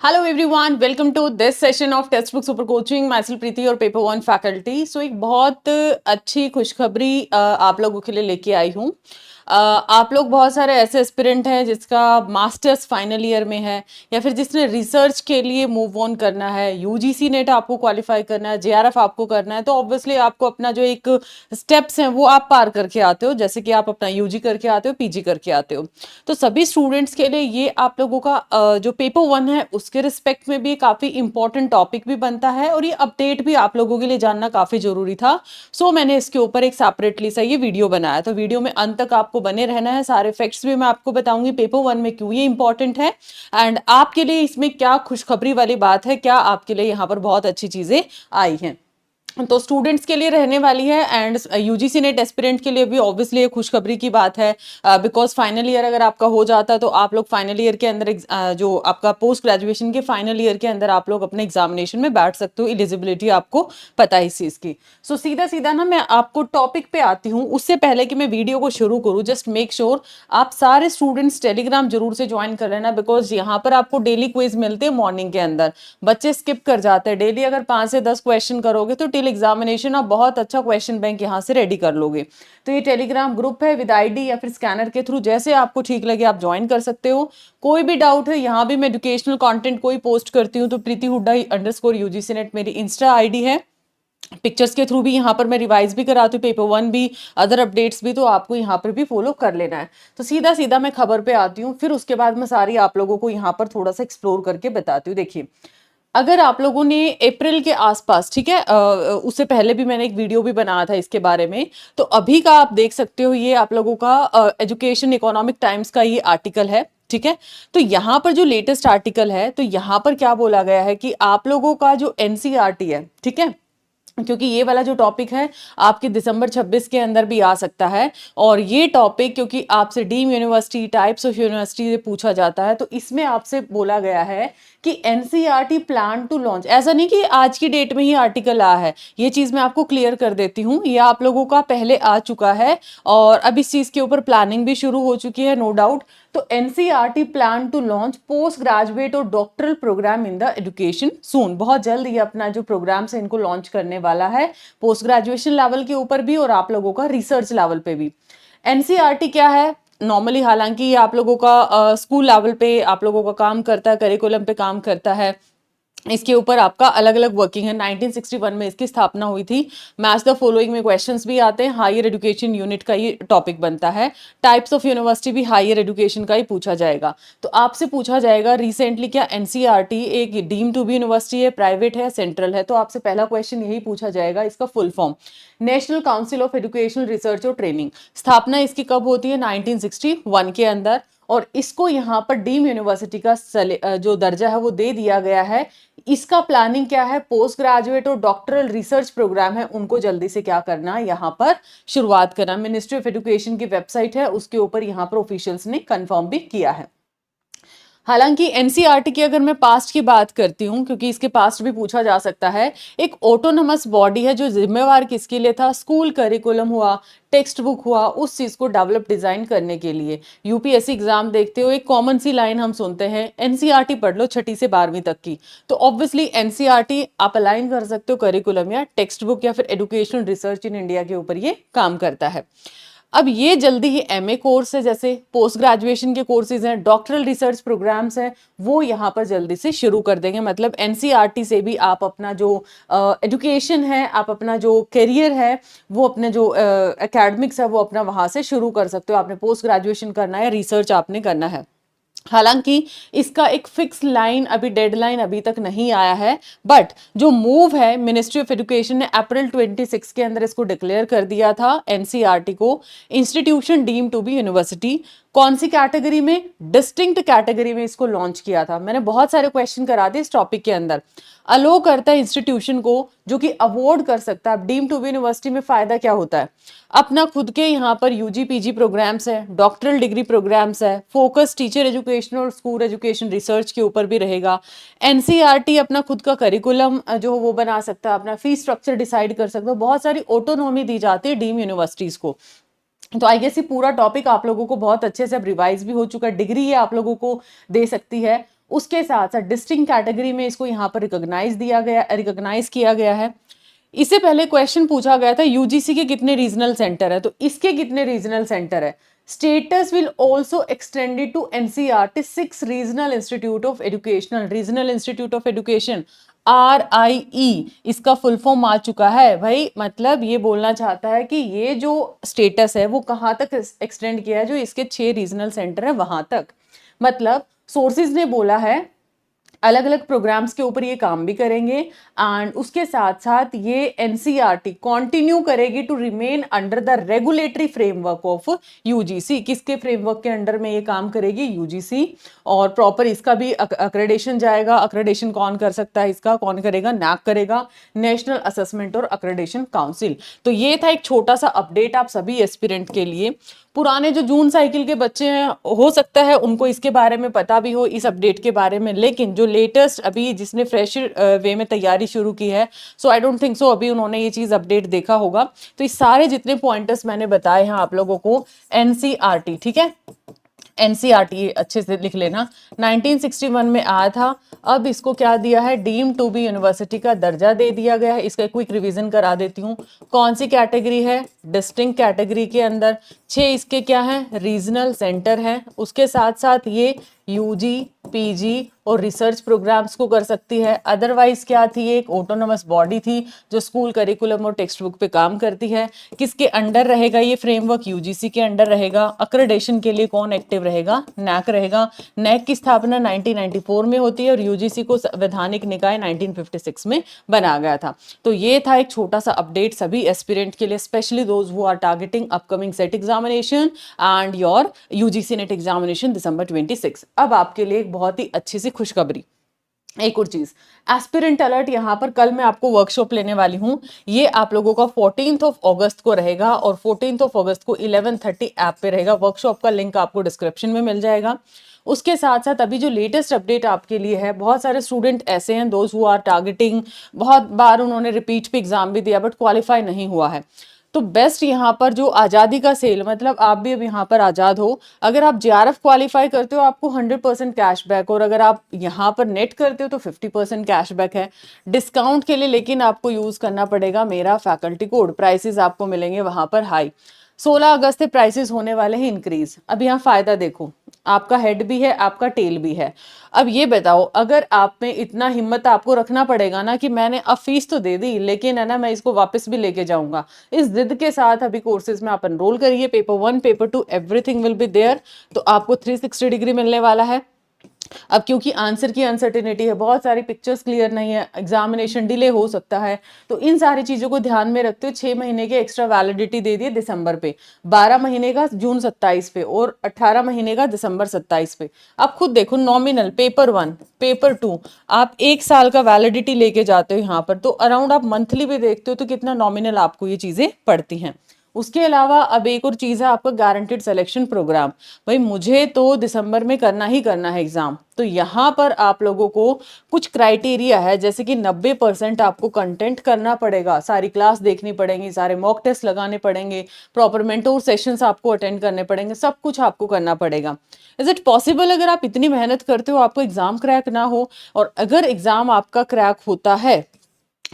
Hello everyone, welcome to this session of text book super coaching. मैसेल प्रीति और paper one faculty. सो एक बहुत अच्छी खुशखबरी आप लोगों के लिए लेके आई हूँ। आप लोग बहुत सारे ऐसे एस्पिरेंट हैं जिसका मास्टर्स फाइनल ईयर में है या फिर जिसने रिसर्च के लिए मूव ऑन करना है, यूजीसी नेट आपको क्वालिफाई करना है, जेआरएफ आपको करना है, तो ऑब्वियसली आपको अपना जो एक स्टेप्स हैं वो आप पार करके आते हो, जैसे कि आप अपना यूजी करके आते हो, पीजी करके आते हो। तो सभी स्टूडेंट्स के लिए ये आप लोगों का जो पेपर वन है उसके रिस्पेक्ट में भी काफ़ी इंपॉर्टेंट टॉपिक भी बनता है और ये अपडेट भी आप लोगों के लिए जानना काफ़ी ज़रूरी था। सो मैंने इसके ऊपर एक सेपरेटली सा ये वीडियो बनाया। तो वीडियो में अंत तक आपको बने रहना है, सारे फैक्ट्स भी मैं आपको बताऊंगी पेपर वन में क्यों ये इंपॉर्टेंट है एंड आपके लिए इसमें क्या खुशखबरी वाली बात है, क्या आपके लिए यहाँ पर बहुत अच्छी चीज़ें आई हैं। तो स्टूडेंट्स के लिए रहने वाली है एंड यूजीसी नेट एस्पिरेंट के लिए भी ऑब्वियसली एक खुशखबरी की बात है, बिकॉज फाइनल ईयर अगर आपका हो जाता है तो आप लोग फाइनल ईयर के अंदर जो आपका पोस्ट ग्रेजुएशन के फाइनल ईयर के अंदर आप लोग अपने एग्जामिनेशन में बैठ सकते हो। एलिजिबिलिटी आपको पता है इस चीज़ की। सो सीधा सीधा ना मैं आपको टॉपिक पे आती हूँ। उससे पहले कि मैं वीडियो को शुरू करूँ, जस्ट मेक श्योर आप सारे स्टूडेंट्स टेलीग्राम जरूर से ज्वाइन कर लेना, बिकॉज यहाँ पर आपको डेली क्विज मिलते हैं मॉर्निंग के अंदर। बच्चे स्किप कर जाते हैं डेली। अगर 5 से 10 क्वेश्चन करोगे तो टिल एग्जामिनेशन आप बहुत अच्छा क्वेश्चन बैंक यहाँ से रेडी कर लोगे। तो ये टेलीग्राम ग्रुप है विद आईडी या फिर स्कैनर के थ्रू, जैसे आपको ठीक लगे आप ज्वाइन कर सकते हो। कोई भी डाउट है, यहाँ भी मैं एजुकेशनल कंटेंट कोई पोस्ट करती हूँ तो प्रीति हुड्डा _UGC नेट मेरी इंस्टा आईडी है। पिक्चर्स के थ्रू भी यहाँ पर मैं रिवाइज भी कराती हूँ, पेपर वन भी, अदर अपडेट्स भी, तो आपको यहाँ पर भी फॉलो कर लेना है। तो सीधा सीधा मैं खबर पे आती हूँ, फिर उसके बाद मैं सारी आप लोगों को यहाँ पर थोड़ा सा एक्सप्लोर करके बताती हूँ। देखिए, अगर आप लोगों ने अप्रैल के आसपास, ठीक है, उससे पहले भी मैंने एक वीडियो भी बनाया था इसके बारे में, तो अभी का आप देख सकते हो, ये आप लोगों का एजुकेशन इकोनॉमिक टाइम्स का ये आर्टिकल है। ठीक है, तो यहाँ पर जो लेटेस्ट आर्टिकल है, तो यहाँ पर क्या बोला गया है कि आप लोगों का जो एनसीईआरटी है, ठीक है, क्योंकि ये वाला जो टॉपिक है आपके दिसंबर 26 के अंदर भी आ सकता है, और ये टॉपिक क्योंकि आपसे deem university, types of university से पूछा जाता है, तो इसमें आपसे बोला गया है कि एनसीईआरटी प्लान टू लॉन्च। ऐसा नहीं कि आज की डेट में ही आर्टिकल आया है, ये चीज मैं आपको क्लियर कर देती हूँ, ये आप लोगों का पहले आ चुका है और अब इस चीज के ऊपर प्लानिंग भी शुरू हो चुकी है, नो डाउट। तो NCERT plan to launch post graduate और doctoral program in the education soon. बहुत जल्द ये अपना जो प्रोग्राम्स है इनको लॉन्च करने वाला है, पोस्ट ग्रेजुएशन लेवल के ऊपर भी और आप लोगों का रिसर्च लेवल पे भी। एनसीईआरटी क्या है नॉर्मली, हालांकि ये आप लोगों का स्कूल लेवल पे आप लोगों का काम करता है, करिकुलम पे काम करता है, इसके ऊपर आपका अलग अलग वर्किंग है। 1961 में इसकी स्थापना हुई थी। मैच द फॉलोइंग में क्वेश्चंस भी आते हैं, हायर एजुकेशन यूनिट का ये टॉपिक बनता है। टाइप्स ऑफ यूनिवर्सिटी भी हायर एजुकेशन का ही पूछा जाएगा। तो आपसे पूछा जाएगा रिसेंटली क्या एनसीईआरटी एक डीम टू बी यूनिवर्सिटी है, प्राइवेट है, सेंट्रल है, तो आपसे पहला क्वेश्चन यही पूछा जाएगा। इसका full form national council of educational research और ट्रेनिंग। स्थापना इसकी कब होती है? 1961 के अंदर, और इसको यहाँ पर डीम यूनिवर्सिटी का जो दर्जा है वो दे दिया गया है। इसका प्लानिंग क्या है? पोस्ट ग्रेजुएट और डॉक्टरल रिसर्च प्रोग्राम है, उनको जल्दी से क्या करना है, यहाँ पर शुरुआत करना। मिनिस्ट्री ऑफ एजुकेशन की वेबसाइट है, उसके ऊपर यहाँ पर ऑफिशियल्स ने कंफर्म भी किया है। हालांकि एनसीईआरटी की अगर मैं पास्ट की बात करती हूँ, क्योंकि इसके पास्ट भी पूछा जा सकता है, एक ऑटोनमस बॉडी है जो जिम्मेवार किसके लिए था? स्कूल करिकुलम हुआ, टेक्स्ट बुक हुआ, उस चीज को डेवलप डिजाइन करने के लिए। यूपीएससी एग्जाम देखते हो, एक कॉमन सी लाइन हम सुनते हैं, एनसीईआरटी पढ़ लो 6ठी से 12वीं तक की। तो ऑब्वियसली एनसीईआरटी आप अलाइन कर सकते हो करिकुलम या टेक्स्ट बुक या फिर एजुकेशनल रिसर्च इन इंडिया के ऊपर ये काम करता है। अब ये जल्दी ही एमए कोर्स है, जैसे पोस्ट ग्रेजुएशन के कोर्सेज हैं, डॉक्टरल रिसर्च प्रोग्राम्स हैं, वो यहाँ पर जल्दी से शुरू कर देंगे। मतलब एनसीईआरटी से भी आप अपना जो एजुकेशन है, आप अपना जो करियर है, वो अपने जो एकेडमिक्स है वो अपना वहाँ से शुरू कर सकते हो। आपने पोस्ट ग्रेजुएशन करना है, रिसर्च आपने करना है। हालांकि इसका एक फिक्स लाइन अभी, डेडलाइन अभी तक नहीं आया है, बट जो मूव है मिनिस्ट्री ऑफ एजुकेशन ने अप्रैल 26 के अंदर इसको डिक्लेयर कर दिया था एनसीईआरटी को institution deem to be university. कौन सी कैटेगरी में? डिस्टिंक्ट कैटेगरी में इसको लॉन्च किया था। मैंने बहुत सारे क्वेश्चन करा दिए इस टॉपिक के अंदर। अलो करता है इंस्टीट्यूशन को जो कि अवॉर्ड कर सकता है। डीम टू बी यूनिवर्सिटी में फायदा क्या होता है? अपना खुद के यहाँ पर यूजी पीजी प्रोग्राम्स है, डॉक्टरल डिग्री प्रोग्राम्स है, फोकस टीचर एजुकेशन और स्कूल एजुकेशन रिसर्च के ऊपर भी रहेगा। एनसीईआरटी अपना खुद का करिकुलम जो वो बना सकता है, अपना फीस स्ट्रक्चर डिसाइड कर सकता है, बहुत सारी ऑटोनॉमी दी जाती है डीम यूनिवर्सिटीज को। तो आई गेस ये पूरा टॉपिक आप लोगों को बहुत अच्छे से अब रिवाइज भी हो चुका है, डिग्री ये आप लोगों को दे सकती है। उसके साथ साथ डिस्टिंक्ट कैटेगरी में इसको यहाँ पर रिकॉग्नाइज किया गया है। इससे पहले क्वेश्चन पूछा गया था यूजीसी के कितने रीजनल सेंटर है, तो इसके कितने रीजनल सेंटर है। Status will also extended to NCERT 6 regional institute of educational regional institute of education RIE, इसका फुल फॉर्म आ चुका है भाई। मतलब ये बोलना चाहता है कि ये जो स्टेटस है वो कहाँ तक एक्सटेंड किया है, जो इसके 6 रीजनल सेंटर है वहां तक। मतलब सोर्सेज ने बोला है अलग अलग प्रोग्राम्स के ऊपर ये काम भी करेंगे, एंड उसके साथ साथ ये एनसीईआरटी कंटिन्यू करेगी to remain under the regulatory framework of UGC. किसके फ्रेमवर्क के अंडर में ये काम करेगी, यूजीसी। और प्रॉपर इसका भी अक्रेडिशन जाएगा। अक्रेडिशन कौन कर सकता है, इसका कौन करेगा, नैक करेगा, नेशनल असेसमेंट और अक्रेडिशन काउंसिल। तो ये था एक छोटा सा अपडेट आप सभी एस्पिरेंट के लिए। पुराने जो जून साइकिल के बच्चे हैं हो सकता है उनको इसके बारे में पता भी हो, इस अपडेट के बारे में, लेकिन जो लेटेस्ट अभी जिसने फ्रेश वे में तैयारी शुरू की है, सो आई डोंट थिंक सो अभी उन्होंने ये चीज अपडेट देखा होगा। तो इस सारे जितने पॉइंटर्स मैंने बताए हैं आप लोगों को, एनसीईआरटी, ठीक है, एनसीईआरटी अच्छे से लिख लेना, 1961 में आया था। अब इसको क्या दिया है, डीम टू बी यूनिवर्सिटी का दर्जा दे दिया गया है। इसका क्विक रिवीजन करा देती हूँ। कौन सी कैटेगरी है, डिस्टिंक्ट कैटेगरी के अंदर 6 इसके क्या है, रीजनल सेंटर है। उसके साथ साथ ये यूजी, पीजी और रिसर्च प्रोग्राम्स को कर सकती है। अदरवाइज क्या थी, एक ऑटोनोमस बॉडी थी जो स्कूल करिकुलम और टेक्स्ट बुक पे काम करती है। किसके अंडर रहेगा ये फ्रेमवर्क, यूजीसी के अंडर रहेगा। अक्रेडिशन के लिए कौन एक्टिव रहेगा, नैक रहेगा। नैक की स्थापना 1994 में होती है और यूजीसी को संवैधानिक निकाय 1956 में बना गया था। तो ये था एक छोटा सा अपडेट सभी एस्पिरेंट के लिए, specially those who are targeting upcoming SET examination and your UGC NET examination December 26। अब आपके लिए एक बहुत ही अच्छी सी खुशखबरी, एक और चीज, एस्पिरेंट अलर्ट यहाँ पर कल मैं आपको वर्कशॉप लेने वाली हूँ। ये आप लोगों का 14 अगस्त को रहेगा और 14 अगस्त को 11:30 ऐप पे रहेगा। वर्कशॉप का लिंक आपको डिस्क्रिप्शन में मिल जाएगा। उसके साथ साथ अभी जो लेटेस्ट अपडेट आपके लिए है, बहुत सारे स्टूडेंट ऐसे हैं दोज हु आर टारगेटिंग, बहुत बार उन्होंने रिपीट पे एग्जाम भी दिया बट क्वालिफाई नहीं हुआ है। तो बेस्ट यहाँ पर जो आज़ादी का सेल, मतलब आप भी अब यहाँ पर आज़ाद हो। अगर आप जेआरएफ क्वालिफाई करते हो आपको 100% कैशबैक, और अगर आप यहाँ पर नेट करते हो तो 50% कैशबैक है डिस्काउंट के लिए। लेकिन आपको यूज़ करना पड़ेगा मेरा फैकल्टी कोड, प्राइसेस आपको मिलेंगे वहाँ पर हाई। 16 अगस्त से प्राइसेस होने वाले हैं इंक्रीज। अब यहाँ फायदा देखो, आपका हेड भी है, आपका टेल भी है। अब ये बताओ, अगर आप में इतना हिम्मत आपको रखना पड़ेगा ना कि मैंने अब फीस तो दे दी लेकिन है ना मैं इसको वापस भी लेके जाऊंगा, इस जिद के साथ अभी कोर्सेज में आप एनरोल करिए। Paper 1, paper 2 everything will be there. तो आपको 360 डिग्री मिलने वाला है। अब क्योंकि आंसर की अनसर्टेनिटी है, बहुत सारी पिक्चर्स क्लियर नहीं है, एग्जामिनेशन डिले हो सकता है, तो इन सारी चीजों को ध्यान में रखते हुए 6 महीने के एक्स्ट्रा वैलिडिटी दे दिए दिसंबर पे, 12 महीने का जून 27 पे और 18 महीने का दिसंबर 27 पे। आप खुद देखो, नॉमिनल पेपर 1, पेपर 2 आप 1 साल का वैलिडिटी लेके जाते हो यहाँ पर, तो अराउंड आप मंथली भी देखते हो तो कितना नॉमिनल आपको ये चीजें पड़ती हैं। उसके अलावा अब एक और चीज है आपका गारंटेड सिलेक्शन प्रोग्राम। भाई मुझे तो दिसंबर में करना ही करना है एग्जाम, तो यहाँ पर आप लोगों को कुछ क्राइटेरिया है, जैसे कि 90% आपको कंटेंट करना पड़ेगा, सारी क्लास देखनी पड़ेगी, सारे मॉक टेस्ट लगाने पड़ेंगे, प्रॉपर मेंटोर सेशंस आपको अटेंड करने पड़ेंगे, सब कुछ आपको करना पड़ेगा। इज इट पॉसिबल अगर आप इतनी मेहनत करते हो आपको एग्जाम क्रैक ना हो? और अगर एग्जाम आपका क्रैक होता है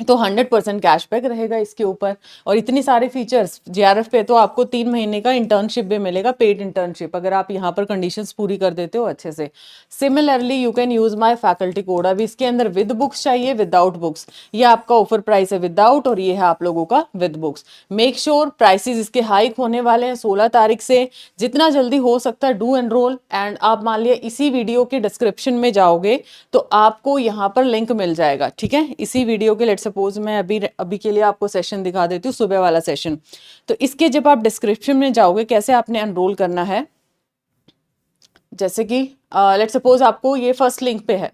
तो 100% कैशबैक रहेगा इसके ऊपर। और इतनी सारे फीचर्स, जेआरएफ पे तो आपको 3 महीने का इंटर्नशिप भी मिलेगा, पेड इंटर्नशिप, अगर आप यहाँ पर कंडीशंस पूरी कर देते हो अच्छे से। Similarly you can use my faculty code. अब इसके अंदर विद बुक्स चाहिए, विदाउट बुक्स, ये आपका ऑफर प्राइस है विदाउट, और ये है आप लोगों का with books. Make sure prices इसके हाइक होने वाले हैं 16 तारीख से, जितना जल्दी हो सकता है डू एनरोल। एंड आप मान लिया इसी वीडियो के डिस्क्रिप्शन में जाओगे तो आपको यहाँ पर लिंक मिल जाएगा, ठीक है, इसी वीडियो के, सपोज मैं अभी के लिए आपको सेशन दिखा देती हूँ, सुबह वाला सेशन। तो इसके जब आप डिस्क्रिप्शन में जाओगे, कैसे आपने एनरोल करना है, जैसे कि लेट्स सपोज आपको ये फर्स्ट लिंक पे है,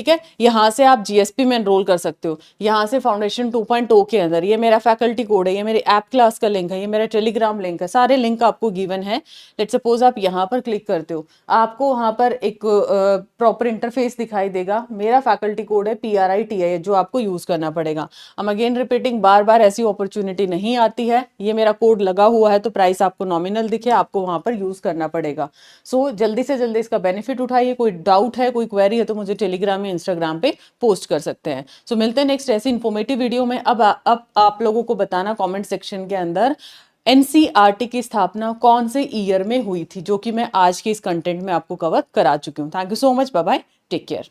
ठीक है। यहाँ से आप जीएसपी में एनरोल कर सकते हो, यहाँ से फाउंडेशन 2.0 के अंदर ये मेरा फैकल्टी कोड है, ये मेरे ऐप क्लास का लिंक है, ये मेरा टेलीग्राम लिंक है, सारे लिंक आपको गिवन है। लेट सपोज आप यहाँ पर क्लिक करते हो, आपको वहाँ पर एक प्रॉपर इंटरफेस दिखाई देगा, मेरा फैकल्टी कोड है PRITI जो आपको यूज करना पड़ेगा। हम अगेन रिपीटिंग, बार बार ऐसी अपॉर्चुनिटी नहीं आती है। ये मेरा कोड लगा हुआ है तो प्राइस आपको नॉमिनल दिखे, आपको वहां पर यूज करना पड़ेगा। सो जल्दी से जल्दी इसका बेनिफिट उठाइए। कोई डाउट है, कोई क्वेरी है तो मुझे टेलीग्राम या इंस्टाग्राम पे पोस्ट कर सकते हैं। सो मिलते हैं नेक्स्ट ऐसी इन्फॉर्मेटिव वीडियो में। अब आप लोगों को बताना कमेंट सेक्शन के अंदर एनसीईआरटी की स्थापना कौन से ईयर में हुई थी, जो कि मैं आज के इस कंटेंट में आपको कवर करा चुकी हूँ। Thank you so much, bye bye, take care.